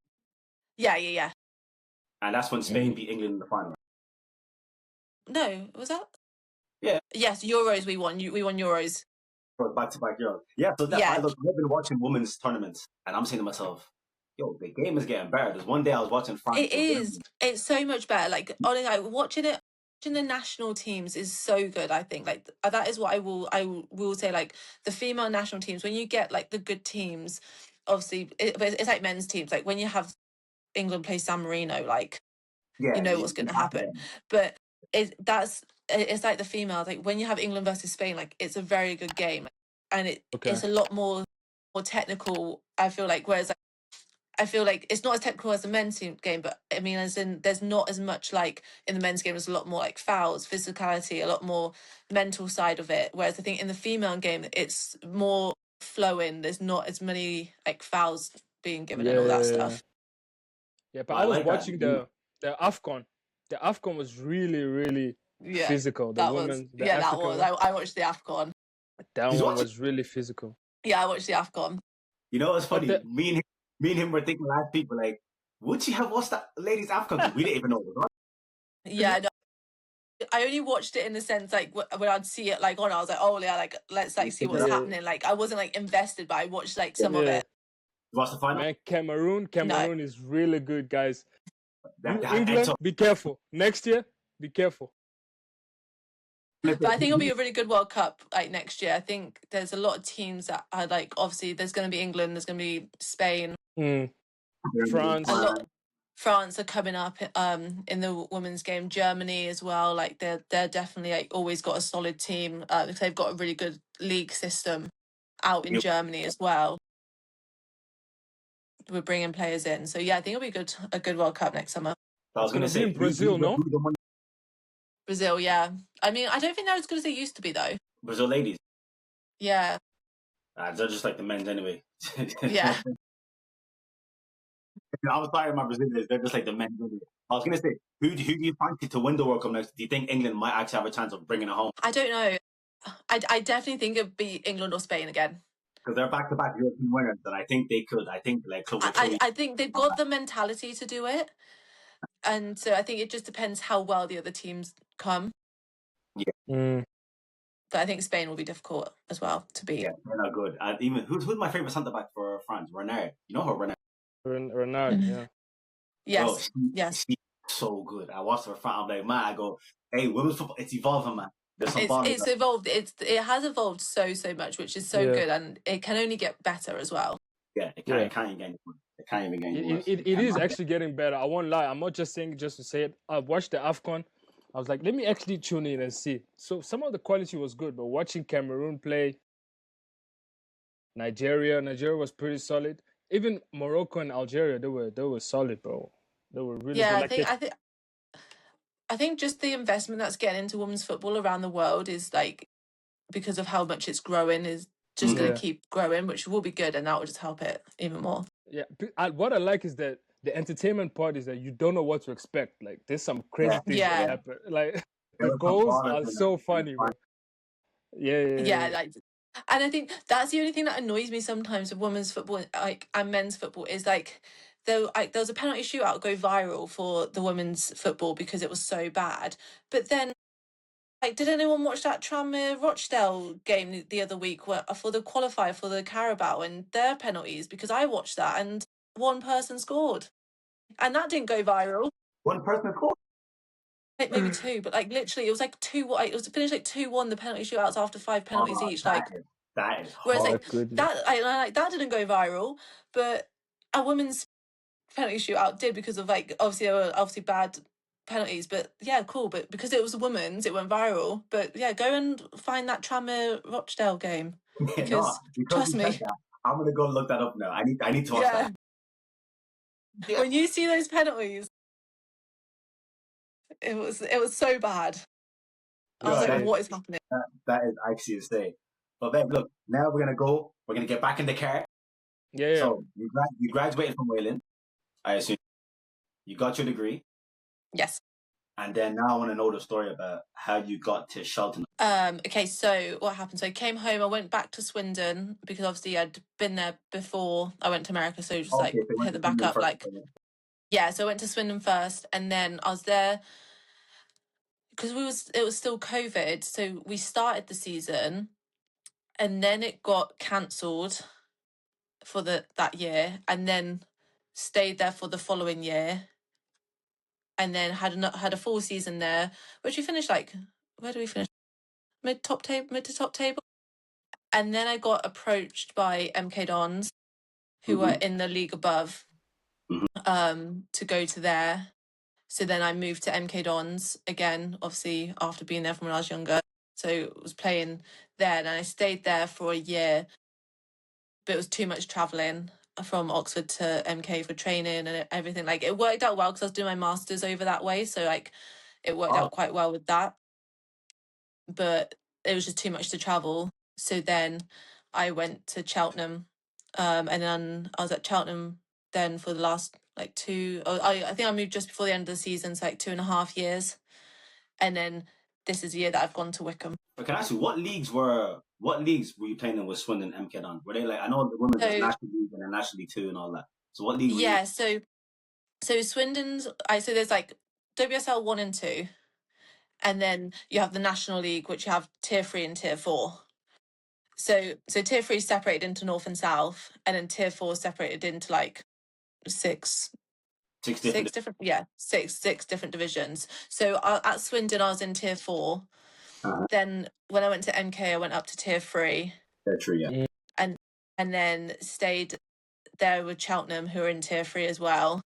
Yeah. And that's when Spain beat England in the final. No, was that? Yeah. Yes, Euros we won. We won Euros. Back-to-back Euros. Yeah, so I've been watching women's tournaments, and I'm saying to myself, yo, the game is getting better. There's one day I was watching France. It is. It's so much better. Like, honestly, like, watching the national teams is so good. I think like that is what I will say. Like the female national teams, when you get like the good teams, obviously it's like men's teams. Like when you have England play San Marino, like you know what's going to happen. But it's like the females. Like when you have England versus Spain, like it's a very good game, and it's a lot more technical. I feel like, whereas like, I feel like it's not as technical as the men's game, but I mean, as in there's not as much like in the men's game. There's a lot more like fouls, physicality, a lot more mental side of it. Whereas I think in the female game, it's more flowing. There's not as many like fouls being given and all that stuff. Yeah, but I was watching the AFCON. The AFCON was really, really physical. I watched the AFCON. That one was really physical. Yeah, I watched the AFCON. You know what's funny? Me and him were thinking last week, we're like, would she have watched that ladies AFCON? We didn't even know it was on. Yeah, no, I only watched it in the sense like when I'd see it like on, I was like, oh yeah, like let's like see what's happening. Like I wasn't like invested, but I watched like some of it. You watched the final? Man, Cameroon is really good, guys. England, be careful. Next year, be careful. But I think it'll be a really good World Cup like next year. I think there's a lot of teams that are like, obviously there's going to be England, there's going to be Spain, France. France are coming up in the women's game. Germany as well. Like they're definitely like always got a solid team because they've got a really good league system out in Germany as well. We're bringing players in, so yeah, I think it'll be a good World Cup next summer. I was going to say Brazil, no? Brazil, yeah. I mean, I don't think they're as good as they used to be though. Brazil ladies. Yeah. They're just like the men's anyway. Yeah. I was sorry, my Brazilians. They're just like the men's anyway. I was going to say, who do you fancy to win the World Cup next? Do you think England might actually have a chance of bringing it home? I don't know. I definitely think it'd be England or Spain again. Because they're back-to-back European winners, and I think they could. I think like I think they've got the mentality to do it, and so I think it just depends how well the other teams come. Yeah. But I think Spain will be difficult as well to beat. Yeah, they're not good. And even who's my favorite centre back for France? Renard. You know her, Renard. Renard, yeah. Yes. Bro, yes. She's so good. I watched her front. I'm like, man. I go, hey, women's football. It's evolving, man. It's evolved. It has evolved so much, which is so good, and it can only get better as well. Yeah, it can't even get any worse. It can't even get any worse. It is actually getting better. I won't lie. I'm not just saying just to say it. I watched the AFCON. I was like, let me actually tune in and see. So some of the quality was good, but watching Cameroon play, Nigeria was pretty solid. Even Morocco and Algeria, they were solid, bro. They were really good. I think just the investment that's getting into women's football around the world is like, because of how much it's growing, is just going to keep growing, which will be good, and that will just help it even more. Yeah, what I like is that the entertainment part is that you don't know what to expect. Like, there's some crazy things that happen. Like, the goals are so funny, bro. Yeah. Like, and I think that's the only thing that annoys me sometimes with women's football, like, and men's football, is like, there was a penalty shootout go viral for the women's football because it was so bad. But then, like, did anyone watch that Tranmere Rochdale game the other week for the qualifier for the Carabao and their penalties? Because I watched that and one person scored, and that didn't go viral. One person scored? Maybe two, but like literally, it was like 2-1. It was finished like 2-1. The penalty shootouts after 5 penalties each. That is whereas like that didn't go viral, but a women's penalty shootout did, because of like obviously bad penalties, but yeah, cool. But because it was a women's, it went viral. But yeah, go and find that Tranmere Rochdale game, because trust me, I'm gonna go look that up now. I need to watch that. Yeah. When you see those penalties, it was so bad. I was like, what is happening? That is actually insane. But babe, look, now we're gonna get back in the car. Yeah. So you graduated from Wayland, I assume. You got your degree. Yes. And then now I want to know the story about how you got to Shelton. Okay, so what happened? So I came home, I went back to Swindon, because obviously I'd been there before I went to America, so just hit the back up. So I went to Swindon first, and then I was there because it was still COVID, so we started the season, and then it got cancelled for that year, and then stayed there for the following year, and then had a full season there, which we finished like, where do we finish? Mid to top table. And then I got approached by MK Dons, who were in the league above, to go to there. So then I moved to MK Dons again, obviously after being there from when I was younger. So I was playing there, and I stayed there for a year, but it was too much travelling from Oxford to MK for training and everything. Like, it worked out well because I was doing my masters over that way, so like it worked out quite well with that. But it was just too much to travel. So then I went to Cheltenham, and then I was at Cheltenham then for the last like I think I moved just before the end of the season, so like 2.5 years. And then this is the year that I've gone to Wickham. But can I ask you, what leagues were you playing in with Swindon and MK Dons? Were they like, I know the women's National League and then National League 2 and all that. So what league were you? So Swindon's, so there's like WSL 1 and 2. And then you have the National League, which you have Tier 3 and Tier 4. So Tier 3 is separated into North and South, and then Tier 4 is separated into like 6 Six different divisions. So at Swindon, I was in tier 4. Then when I went to MK, I went up to tier 3. Tier 3, yeah. And then stayed there with Cheltenham, who are in tier 3 as well.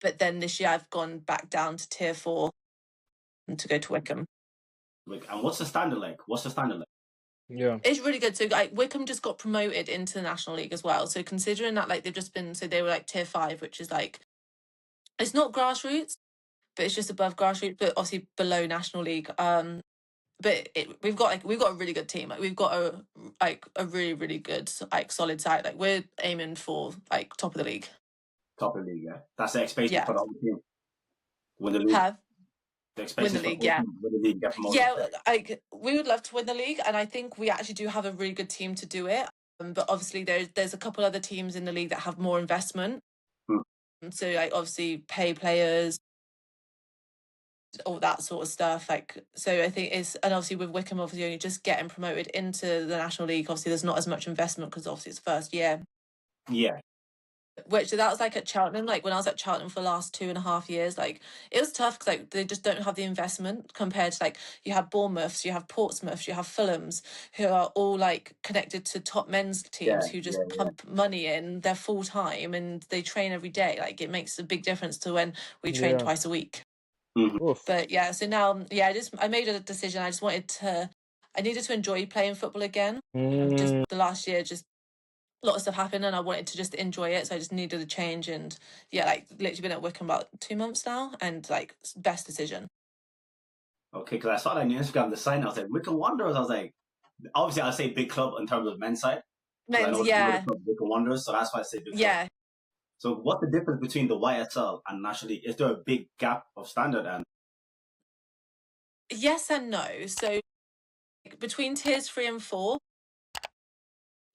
But then this year I've gone back down to tier 4 to go to Wickham. And what's the standard like? Yeah, it's really good. So like Wickham just got promoted into the National League as well. So considering that like they've just been, so they were like tier 5, which is like, it's not grassroots, but it's just above grassroots, but obviously below National League. But we've got a really good team. Like we've got a really, really good like solid side. Like we're aiming for like top of the league. Top of the league, yeah. That's the expectation for the whole team. Win the league. Win the league, yeah. Win the league, get promoted. Yeah, like we would love to win the league, and I think we actually do have a really good team to do it. But obviously, there's a couple other teams in the league that have more investment. So like obviously pay players, all that sort of stuff. Like so, I think and obviously with Wickham, obviously only just getting promoted into the National League. Obviously, there's not as much investment because obviously it's first year. Yeah. Which that was like at Cheltenham, like when I was at Cheltenham for the last 2.5 years, like it was tough because like they just don't have the investment compared to like you have Bournemouths, you have Portsmouths, you have Fulhams, who are all like connected to top men's teams who just pump money in. They're full time and they train every day. Like it makes a big difference to when we train twice a week. But yeah, so now I made a decision. I needed to enjoy playing football again. Just the last year, just a lot of stuff happened and I wanted to just enjoy it, so I just needed a change. And yeah, like literally been at Wickham about 2 months now, and like best decision. Okay, because I saw that on your Instagram, the sign, I was like, Wickham Wanderers. I was like, obviously I'll say big club in terms of men's side. Wickham Wanderers, so that's why I say big club. So what's the difference between the YSL and National League? Is there a big gap of standard? And yes and no. So between tiers 3 and 4,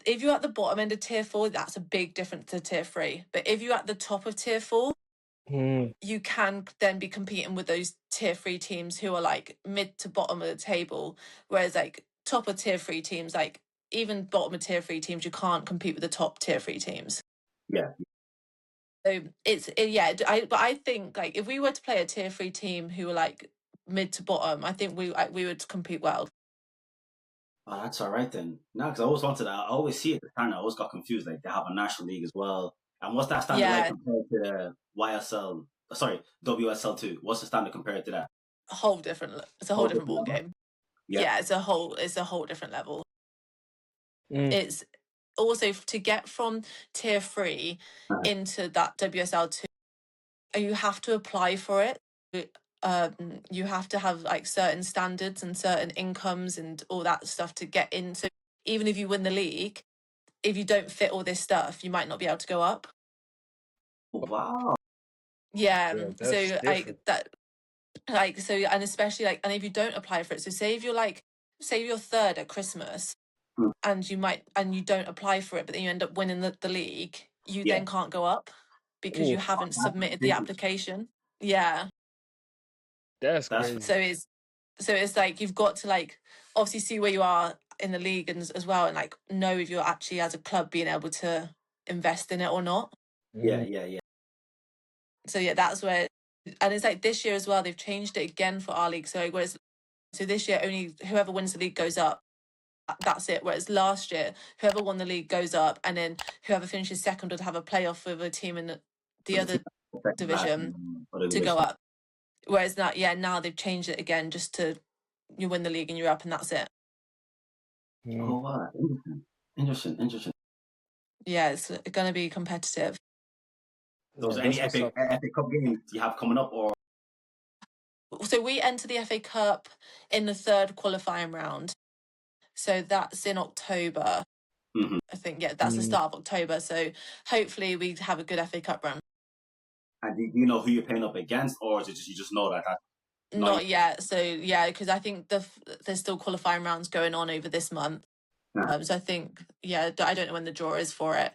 if you're at the bottom end of tier 4, that's a big difference to tier 3. But if you're at the top of tier 4, you can then be competing with those tier 3 teams who are like mid to bottom of the table. Whereas like top of tier 3 teams, like even bottom of tier 3 teams, you can't compete with the top tier 3 teams. Yeah. So but I think like if we were to play a tier 3 team who were like mid to bottom, I think we would compete well. Oh, that's all right then. No, because I always wanted that. I always see it. I always got confused. Like they have a National League as well. And what's that standard like compared to YSL? Sorry, WSL 2. What's the standard compared to that? It's a whole different ball game. Yeah, it's a whole different level. It's also to get from tier 3 into that WSL 2, you have to apply for it. You have to have like certain standards and certain incomes and all that stuff to get into. Even if you win the league, if you don't fit all this stuff, you might not be able to go up. Wow. Yeah. So and especially like, and if you don't apply for it, so say you're third at Christmas and you don't apply for it, but then you end up winning the league, you then can't go up because you haven't submitted the application. Yeah. That's crazy. So it's like you've got to like obviously see where you are in the league and as well, and like know if you're actually as a club being able to invest in it or not. Yeah. So yeah, that's where, and it's like this year as well, they've changed it again for our league. So this year only whoever wins the league goes up. That's it. Whereas last year, whoever won the league goes up, and then whoever finishes second would have a playoff with a team in the other division to go up. Whereas now they've changed it again just to you win the league and you're up and that's it. Oh wow, interesting. Yeah, it's going to be competitive. Those any FA Cup games you have coming up, or so we enter the FA Cup in the 3rd qualifying round. So that's in October. I think that's the start of October. So hopefully we have a good FA Cup run. And do you know who you're playing up against, or is it just you just know that? Not yet. So yeah, because I think there's still qualifying rounds going on over this month. So I think I don't know when the draw is for it.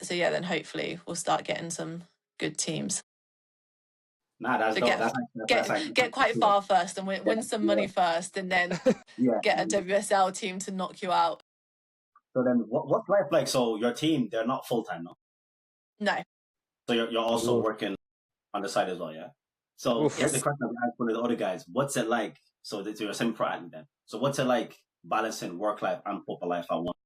So yeah, then hopefully we'll start getting some good teams. Get quite far first and win some money first, and then get a WSL team to knock you out. So then, what's life like? So your team, they're not full time, no? No, So you're also working on the side as well, yeah? So here's the question I asked one of the other guys. What's it like? So you're a semi-pro athlete then. So what's it like balancing work life and football life at once?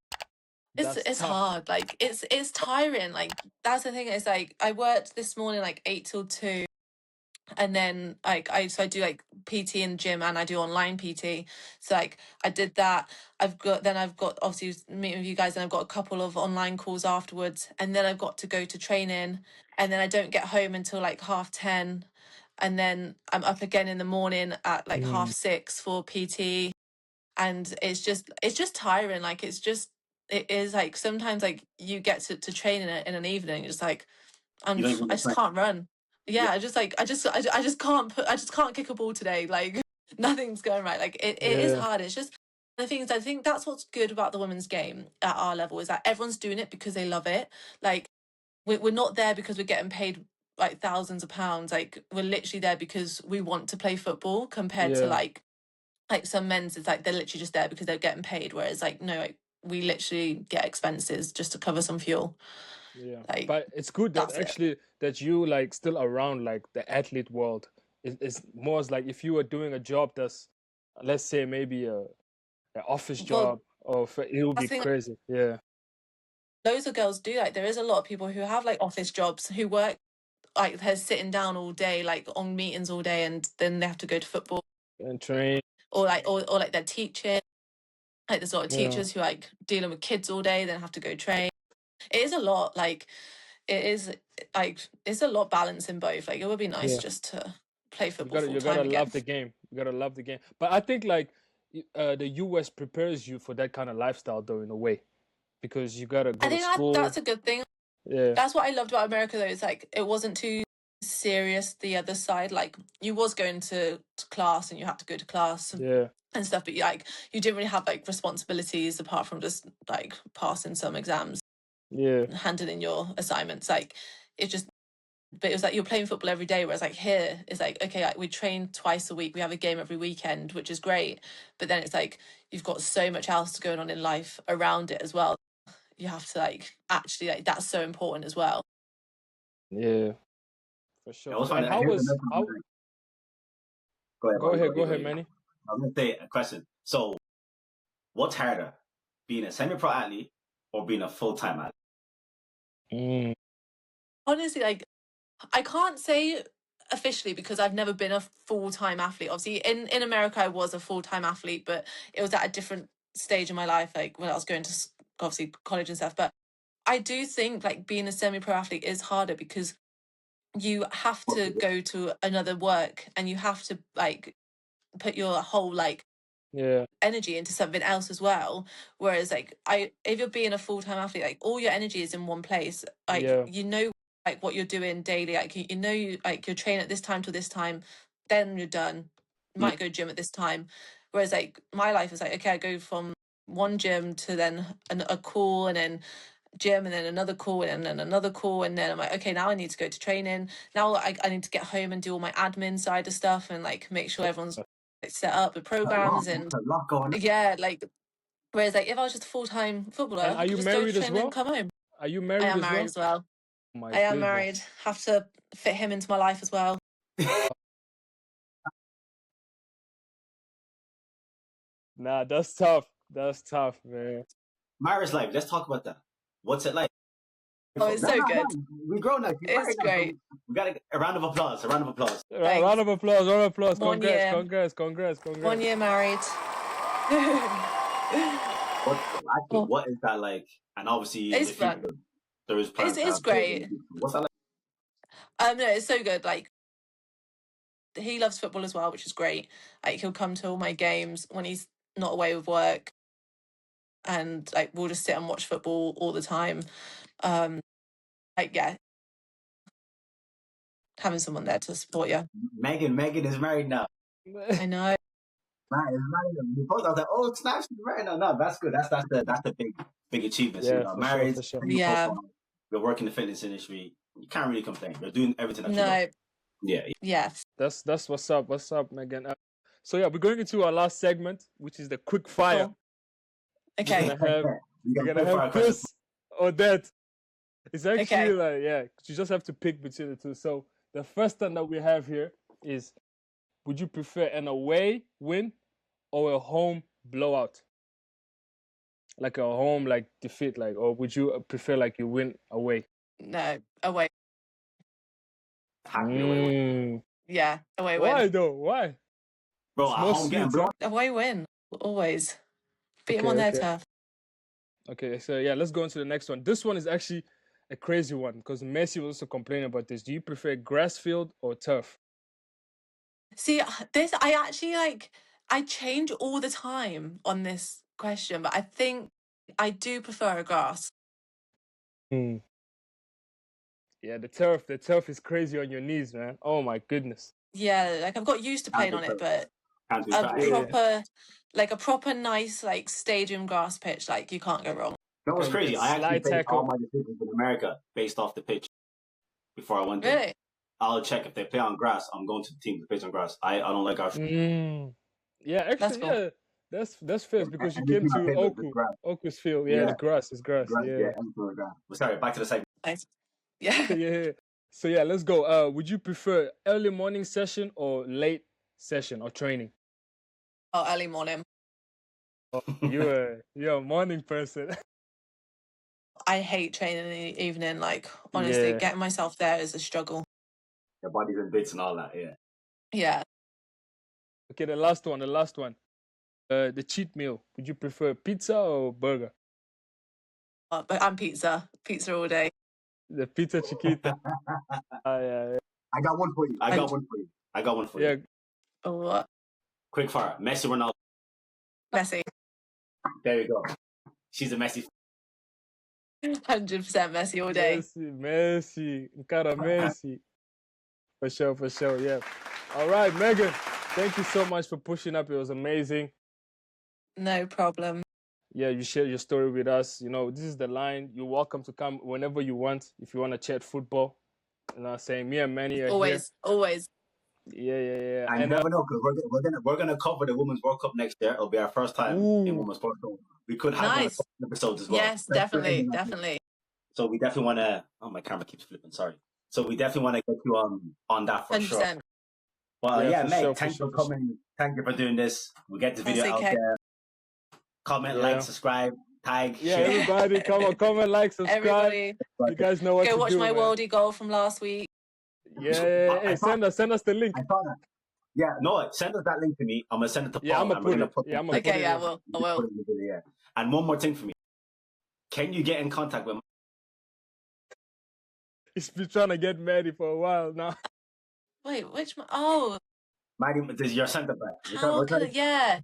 It's hard. Like it's tiring. Like that's the thing. Is like I worked this morning like 8 till 2. And then like I do like PT in the gym and I do online PT. So like I did that. I've got obviously meeting with you guys, and I've got a couple of online calls afterwards, and then I've got to go to training, and then I don't get home until like 10:30, and then I'm up again in the morning at like 6:30 for PT, and it's just tiring. Like it is like sometimes like you get to train in an evening, it's like I just can't run. Yeah, I just can't kick a ball today. Like nothing's going right. Like it is hard. It's just the thing is, I think that's what's good about the women's game at our level, is that everyone's doing it because they love it. Like we're not there because we're getting paid like thousands of pounds. Like we're literally there because we want to play football, compared to like some men's, it's like they're literally just there because they're getting paid. Whereas like no, like we literally get expenses just to cover some fuel. Yeah, like, but it's good that actually that you like still around like the athlete world. It's more like if you were doing a job that's, let's say maybe an office job, or it would be crazy. Yeah, loads of girls do. Like there is a lot of people who have like office jobs who work like they're sitting down all day, like on meetings all day, and then they have to go to football and train, or like they're teaching. Like there's a lot of teachers who like dealing with kids all day, then have to go train. It is a lot. Like it is like it's a lot balancing both. Like it would be nice just to play football full time again. You gotta love the game. You gotta love the game. But I think like the US prepares you for that kind of lifestyle though, in a way, because you gotta go to school. That's a good thing. Yeah, that's what I loved about America though. It's like it wasn't too serious the other side. Like you was going to class and you had to go to class and stuff, but like you didn't really have like responsibilities apart from just like passing some exams, handing in your assignments. Like it was like you're playing football every day, whereas like here it's like, okay, like we train twice a week, we have a game every weekend, which is great, but then it's like you've got so much else going on in life around it as well. You have to like actually, like that's so important as well. Yeah, for sure. Go ahead, Manny. I was gonna say a question. So, what's harder, being a semi-pro athlete or being a full-time athlete? Honestly, like I can't say officially because I've never been a full-time athlete. Obviously, in America, I was a full-time athlete, but it was at a different stage in my life, like when I was going to obviously college and stuff. But I do think like being a semi-pro athlete is harder because you have to go to another work and you have to like put your whole like energy into something else as well. Whereas like if you're being a full-time athlete, like all your energy is in one place. Like you know like what you're doing daily. Like you know like you're training at this time to this time, then you're done. You might go gym at this time. Whereas like my life is like, okay, I go from one gym to then a call, and then gym, and then another call, and then another call, and then I'm like, okay, now I need to go to training. Now I need to get home and do all my admin side of stuff and like make sure everyone's like, set up with programs and like. Whereas like if I was just a full-time footballer, and are you married as well? And come home. Are you married? I am married as well. I am married. Have to fit him into my life as well. Nah, that's tough. That's tough, man. Marriage life. Let's talk about that. What's it like? Oh, it's so good. We grown up. It's great. We got a round of applause. A round of applause. Round of applause. Round of applause. Congrats. 1 year married. What is that like? And obviously, it's fun. There is plans. It's great. What's that like? No, it's so good. Like he loves football as well, which is great. Like he'll come to all my games when he's not away with work, and like we'll just sit and watch football all the time. Like having someone there to support you. Megan is married now. I know. I was like, oh, snap, she's married now. No, that's good. That's the big achievement. Yeah, you know, married. Sure. Yeah. You're working in the fitness industry. You can't really complain. You're doing everything that you know. Yeah. Yes. That's what's up. What's up, Megan? So we're going into our last segment, which is the quick fire. Cool. Okay. We're gonna have Chris or that. It's actually Okay. like, yeah, you just have to pick between the two. So the first one that we have here is, would you prefer an away win or a home blowout? Like a home like defeat, like, or would you prefer like you win away? No, away. Have to be away win. Yeah, away win. Why though? Why? Bro, It's at more home getting sweet, huh? blown. Away win, always. Beat them Okay, on their okay. turf. Okay, so yeah, let's go on to the next one. This one is actually a crazy one because Messi was also complaining about this. Do you prefer grass field or turf? See, this I actually like. I change all the time on this question, but I think I do prefer a grass. Yeah, the turf is crazy on your knees, man. Oh my goodness. Yeah, like I've got used to playing on it, but Can't do a that. proper, like a proper nice like stadium grass pitch, like you can't go wrong. That was You crazy. get I actually slide based all tackle. my decisions in America based off the pitch before I went there. Really? I'll check if they play on grass. I'm going to the team that plays on grass. I don't like our. Yeah, That's actually, cool. yeah, that's fair because you And this came team I to played with was grass. Oku's field. Yeah, the grass is grass. Grass, Yeah. everything was grass. Well, sorry, back to the segment. Nice. Yeah. Yeah. So yeah, let's go. Would you prefer early morning session or late session or training? Oh, early morning. You're a morning person. I hate training in the evening. Like honestly, Yeah. getting myself there is a struggle. Your body's in bits and all that. Yeah. Yeah. Okay, the last one. The cheat meal. Would you prefer pizza or burger? But I'm pizza all day. The pizza chiquita. Yeah. I got one for you. I got one for Yeah. you. Oh, what? Quick fire. Messi, Ronaldo. Messi. There you go. She's a Messi. 100% Messi all day. Messi. Cara Messi. For sure. Yeah. All right, Megan. Thank you so much for pushing up. It was amazing. No problem. Yeah, you shared your story with us. You know, this is the line. You're welcome to come whenever you want. If you want to chat football, you know, saying me and Manny are Always. here. I never know because we're gonna cover the Women's World Cup next year. It'll be our first time in Women's World Cup. We could have Nice. episodes as well. Yes, definitely. So we definitely want to. Oh, my camera keeps flipping. Sorry. So we definitely want to get you on that for 100%. sure. Well, Yeah, Meg, sure, thanks for sure. coming. Thank you for doing this. We'll get the video That's out okay. there. Comment, like, subscribe, tag, share. Everybody, come on, comment, like, subscribe. Everybody, you guys know what to do. go watch my man. worldie goal from last week. Yeah. Hey, send us the link. I saw that. Yeah, no, send us that link to me. I'm gonna send it to Paul. Yeah, I'm gonna put it. Okay, yeah, I will. Put it in the video, yeah. And one more thing for me. Can you get in contact with? He's been trying to get Maddie for a while now. Wait, which? Oh, Maddie, this is your centre back. how could it? Yeah.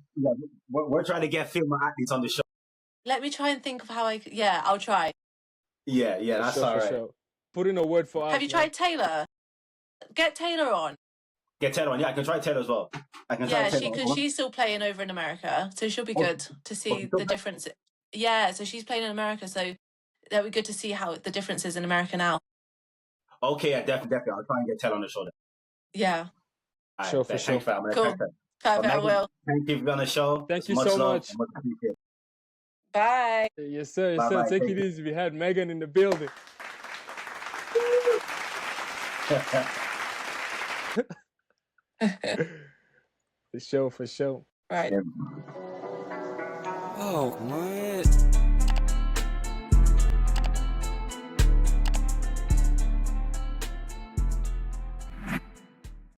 We're trying to get female athletes on the show. Let me try and think of how I. Yeah, I'll try. Yeah, that's all right. Sure. Put in a word for us. Have you tried Taylor? Get Taylor on. Get Taylor on. Yeah, I can try Taylor as well. Because she's still playing over in America, so she'll be good to see the difference. Yeah, so she's playing in America, so that'll be good to see how the difference is in America now. Okay, yeah, definitely. I'll try and get Taylor on the show then. Yeah. Right, Sure, for sure. Cool. Perfect, I will. Thank you for being on the show. Thank you so much. Much appreciated. Bye. Yes, sir. Bye-bye. Take it easy. We had Megan in the building. For sure. Right. Oh, what?